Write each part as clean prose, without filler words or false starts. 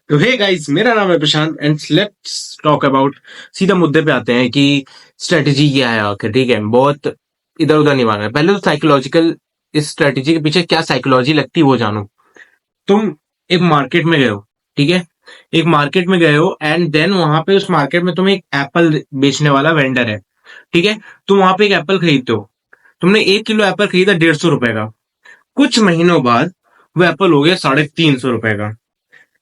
तो hey guys, मेरा नाम है प्रशांत एंड लेट्स टॉक अबाउट। सीधा मुद्दे पे आते हैं कि स्ट्रेटजी क्या है आखिर। ठीक है, बहुत इधर उधर नहीं मांगना है। पहले तो साइकोलॉजिकल, इस स्ट्रेटजी के पीछे क्या साइकोलॉजी लगती है वो जानो। तुम एक मार्केट में गए हो, ठीक है। एक मार्केट में गए हो एंड देन वहां पे उस मार्केट में तुम्हें एक एप्पल बेचने वाला वेंडर है, ठीक है। तुम वहां पे एक एप्पल खरीदते हो। तुमने 1 किलो एप्पल खरीदा 150 रुपए का। कुछ महीनों बाद वो एप्पल हो गया 350 रुपए का,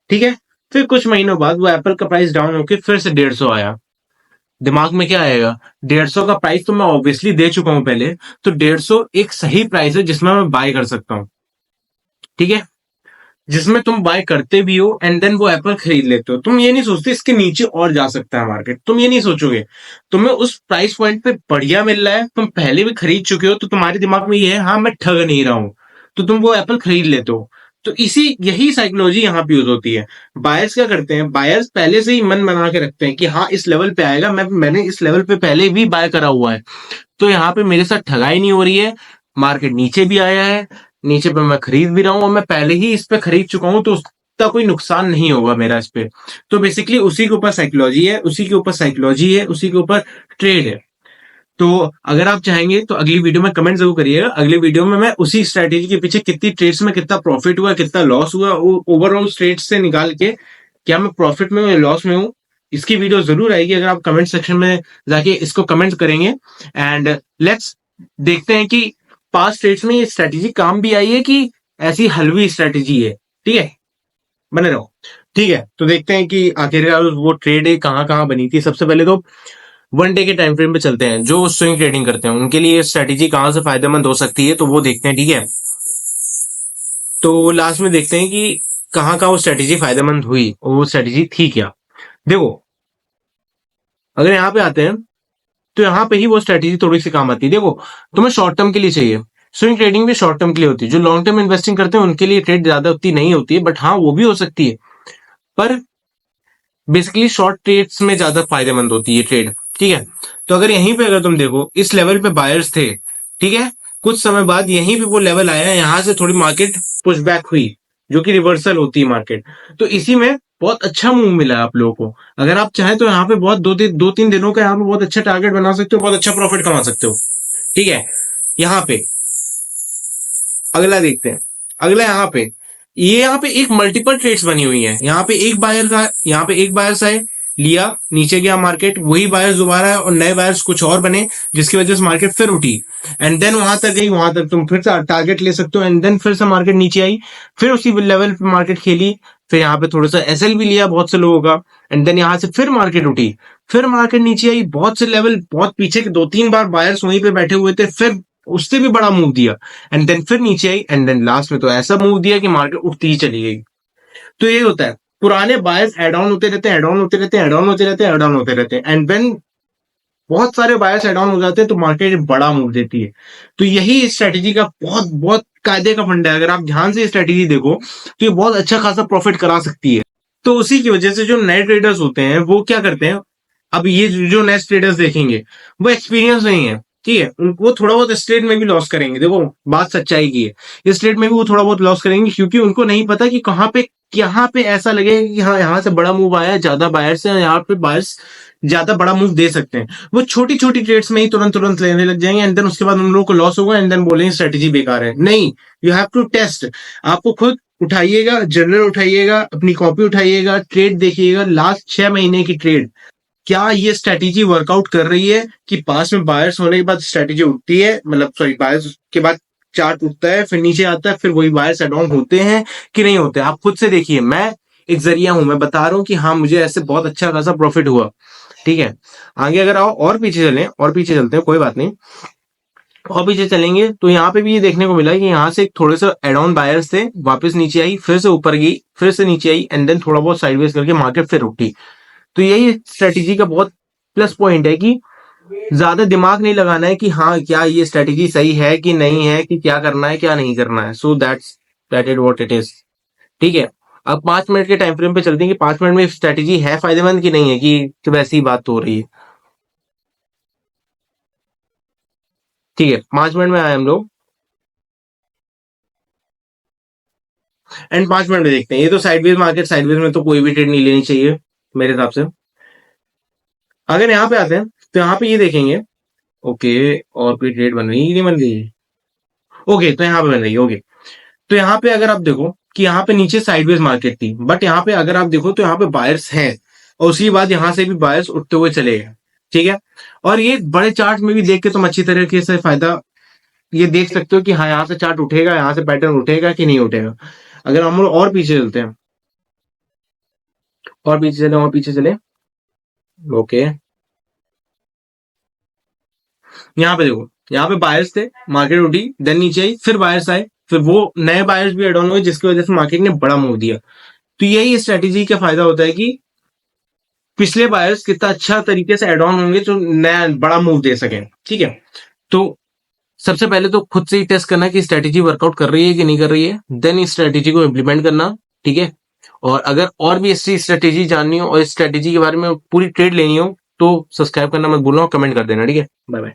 ठीक है। फिर कुछ महीनों बाद वो एप्पल का प्राइस डाउन होके फिर से 150 आया। दिमाग में क्या आएगा? 150 का प्राइस तो मैं ऑब्वियसली दे चुका हूं पहले, तो 150 एक सही प्राइस है जिसमें मैं बाय कर सकता हूँ, ठीक है। जिसमें तुम बाय करते भी हो एंड देन वो एप्पल खरीद लेते हो। तुम ये नहीं सोचते इसके नीचे और जा सकता है मार्केट, तुम ये नहीं सोचोगे। तुम्हें उस प्राइस पॉइंट पे बढ़िया मिल रहा है, तुम पहले भी खरीद चुके हो, तो तुम्हारे दिमाग में ये है, हाँ मैं ठग नहीं रहा हूं। तो तुम वो एप्पल खरीद लेते हो। तो इसी यही साइकोलॉजी यहाँ पे यूज होती है। बायर्स क्या करते हैं? बायर्स पहले से ही मन बना के रखते हैं कि हाँ इस लेवल पे आएगा, मैंने इस लेवल पे पहले भी बाय करा हुआ है, तो यहाँ पे मेरे साथ ठगाई नहीं हो रही है। मार्केट नीचे भी आया है, नीचे पे मैं खरीद भी रहा हूँ और मैं पहले ही इस पे खरीद चुका हूँ, तो उसका कोई नुकसान नहीं होगा मेरा इस पे। तो बेसिकली उसी के ऊपर साइकोलॉजी है, उसी के ऊपर साइकोलॉजी है, उसी के ऊपर ट्रेड है। तो अगर आप चाहेंगे तो अगली वीडियो में कमेंट जरूर करिएगा। अगली वीडियो में मैं उसी स्ट्रेटेजी के पीछे कितनी ट्रेड्स में कितना प्रॉफिट हुआ, कितना लॉस हुआ, ओवरऑल ट्रेड्स से निकाल के क्या मैं प्रॉफिट में हूँ या लॉस में हूँ, इसकी वीडियो जरूर आएगी। अगर आप कमेंट सेक्शन में जाके इसको कमेंट करेंगे एंड लेट्स देखते हैं कि पास्ट ट्रेड्स में ये स्ट्रेटेजी काम भी आई है कि ऐसी हलवी स्ट्रेटेजी है। ठीक है, बने रहो। ठीक है, तो देखते हैं कि आखिरकार वो ट्रेड कहाँ कहाँ बनी थी। सबसे पहले तो 1 डे के टाइम फ्रेम पे चलते हैं। जो स्विंग ट्रेडिंग करते हैं उनके लिए स्ट्रेटेजी कहाँ से फायदेमंद हो सकती है, तो वो देखते हैं, ठीक है। तो लास्ट में देखते हैं कि कहाँ कहाँ वो स्ट्रेटेजी फायदेमंद हुई और वो स्ट्रेटेजी थी क्या। देखो, अगर यहाँ पे आते हैं तो यहाँ पे ही वो स्ट्रेटेजी थोड़ी सी काम आती है। देखो, तुम्हें शॉर्ट टर्म के लिए चाहिए, स्विंग ट्रेडिंग भी शॉर्ट टर्म के लिए होती है। जो लॉन्ग टर्म इन्वेस्टिंग करते हैं उनके लिए ट्रेड ज्यादा उतनी नहीं होती है, बट हाँ वो भी हो सकती है। पर बेसिकली शॉर्ट ट्रेड्स में ज्यादा फायदेमंद होती है ट्रेड, ठीक है। तो अगर यहीं पे अगर तुम देखो, इस लेवल पे बायर्स थे, ठीक है। कुछ समय बाद यहीं पे वो लेवल आया, यहाँ से थोड़ी मार्केट पुश बैक हुई, जो कि रिवर्सल होती है मार्केट। तो इसी में बहुत अच्छा मूव मिला है आप लोगों को। अगर आप चाहें तो यहाँ पे बहुत 2-3 दिनों का यहाँ पे बहुत अच्छा टारगेट बना सकते हो, बहुत अच्छा प्रॉफिट कमा सकते हो, ठीक है। यहाँ पे अगला देखते हैं। अगला यहाँ पे, ये यहाँ पे एक मल्टीपल ट्रेड्स बनी हुई है। यहाँ पे एक बायर का, यहाँ पे एक बायर्स आए, लिया, नीचे गया मार्केट, वही बायर्स दोबारा आए और नए बायर्स कुछ और बने, जिसकी वजह से मार्केट फिर उठी एंड देन वहां तक गई। वहां तक तुम फिर से टारगेट ले सकते हो एंड देन फिर से मार्केट नीचे आई, फिर उसी लेवल पे मार्केट खेली। फिर यहाँ पे थोड़ा सा एसएल भी लिया बहुत से लोगों का एंड देन यहाँ से फिर मार्केट उठी, फिर मार्केट नीचे आई। बहुत से लेवल, बहुत पीछे के 2-3 बार बायर्स वहीं पे बैठे हुए थे, फिर उससे भी बड़ा मूव दिया एंड देन फिर नीचे आई एंड देन लास्ट में तो ऐसा मूव दिया कि मार्केट उठती ही चली गई। तो ये होता है, पुराने बायर्स एड ऑन होते रहते हैं, एड ऑन होते रहते हैं, एड ऑन होते रहते हैं, एड ऑन होते रहते हैं एंड व्हेन बहुत सारे बायर्स एड ऑन हो जाते हैं तो मार्केट बड़ा मूव देती है। तो यही स्ट्रेटेजी का बहुत बहुत कायदे का फंडा है। अगर आप ध्यान से स्ट्रेटेजी देखो तो ये बहुत अच्छा खासा प्रॉफिट करा सकती है। तो उसी की वजह से जो नए ट्रेडर्स होते हैं वो क्या करते हैं, अब ये जो नए ट्रेडर्स देखेंगे वो एक्सपीरियंस नहीं है, ठीक है। वो थोड़ा बहुत इस ट्रेड में भी लॉस करेंगे। देखो, बात सच्चाई की है, इस ट्रेड में भी वो थोड़ा बहुत लॉस करेंगे क्योंकि उनको नहीं पता कि कहाँ पे ऐसा लगेगा कि हाँ यहाँ से बड़ा मूव आया है, ज्यादा बायर्स है, यहाँ पे बायर्स ज्यादा बड़ा मूव दे सकते हैं। वो छोटी छोटी ट्रेड्स में ही तुरंत तुरंत लेने लग जाएंगे एंड देन उसके बाद उन लोगों को लॉस होगा एंड देन बोलेंगे स्ट्रेटेजी बेकार है। नहीं, यू हैव टू टेस्ट। आपको खुद उठाइएगा, जर्नल उठाइएगा, अपनी कॉपी उठाइएगा, ट्रेड देखिएगा, लास्ट 6 महीने की ट्रेड, क्या ये स्ट्रेटेजी वर्कआउट कर रही है कि पास में बायर्स होने के बाद स्ट्रेटेजी उठती है, मतलब सॉरी बायर्स के बाद चार्ट उठता है फिर नीचे आता है, फिर वही बायर्स एड ऑन होते हैं कि नहीं होते। आप खुद से देखिए, मैं एक जरिया हूं, मैं बता रहा हूँ कि हाँ मुझे ऐसे बहुत अच्छा खासा प्रॉफिट हुआ, ठीक है। आगे अगर आओ और पीछे चलें, और पीछे चलते हैं, कोई बात नहीं। और पीछे चलेंगे तो यहाँ पे भी ये देखने को मिला कि यहाँ से थोड़े से एड ऑन बायर्स थे, वापस नीचे आई, फिर से ऊपर गई, फिर से नीचे आई एंड देन थोड़ा बहुत साइडवेज करके मार्केट फिर उठी। तो यही स्ट्रेटेजी का बहुत प्लस पॉइंट है कि ज्यादा दिमाग नहीं लगाना है कि हाँ क्या ये स्ट्रेटेजी सही है कि नहीं है, कि क्या करना है क्या नहीं करना है। So that is what it is, ठीक है। अब 5 मिनट के टाइम फ्रेम पे चलते हैं कि 5 मिनट में स्ट्रेटेजी है फायदेमंद कि नहीं है, कि वैसी बात तो हो रही है। ठीक है, 5 मिनट में आए हम लोग। एंड 5 मिनट में देखते हैं। ये तो साइडवेज मार्केट, साइडवेज में तो कोई भी ट्रेड नहीं लेनी चाहिए मेरे हिसाब से। अगर यहाँ पे आते हैं तो यहाँ पे ये देखेंगे, ओके, और कोई ट्रेड बन रही है, नहीं बन रही है, ओके, तो यहाँ पे बन रही है, ओके। तो यहाँ पे अगर आप देखो कि यहाँ पे नीचे साइडवेज मार्केट थी, बट यहाँ पे अगर आप देखो तो यहाँ पे बायर्स हैं, और उसके बाद यहाँ से भी बायर्स उठते हुए चले गए, ठीक है। और ये बड़े चार्ट में भी देख के तुम अच्छी तरीके से फायदा ये देख सकते हो कि हाँ, यहाँ से चार्ट उठेगा, यहाँ से पैटर्न उठेगा कि नहीं उठेगा। अगर हम लोग और पीछे चलते हैं, और पीछे चले, और पीछे चले, ओके, यहाँ पे देखो, यहाँ पे बायर्स थे, मार्केट उठी, देन नीचे आई, फिर बायर्स आए, फिर वो नए बायर्स भी एड ऑन हुए, जिसकी वजह से मार्केट ने बड़ा मूव दिया। तो यही स्ट्रेटेजी का फायदा होता है कि पिछले बायर्स कितना अच्छा तरीके से एड ऑन होंगे जो नया बड़ा मूव दे सके, ठीक है। तो सबसे पहले तो खुद से ही टेस्ट करना कि स्ट्रेटेजी वर्कआउट कर रही है कि नहीं कर रही है, देन इस स्ट्रेटेजी को इम्प्लीमेंट करना, ठीक है। और अगर और भी ऐसी स्ट्रेटेजी जाननी हो और इस स्ट्रेटेजी के बारे में पूरी ट्रेड लेनी हो तो सब्सक्राइब करना मत भूलना और कमेंट कर देना, ठीक है। Bye bye.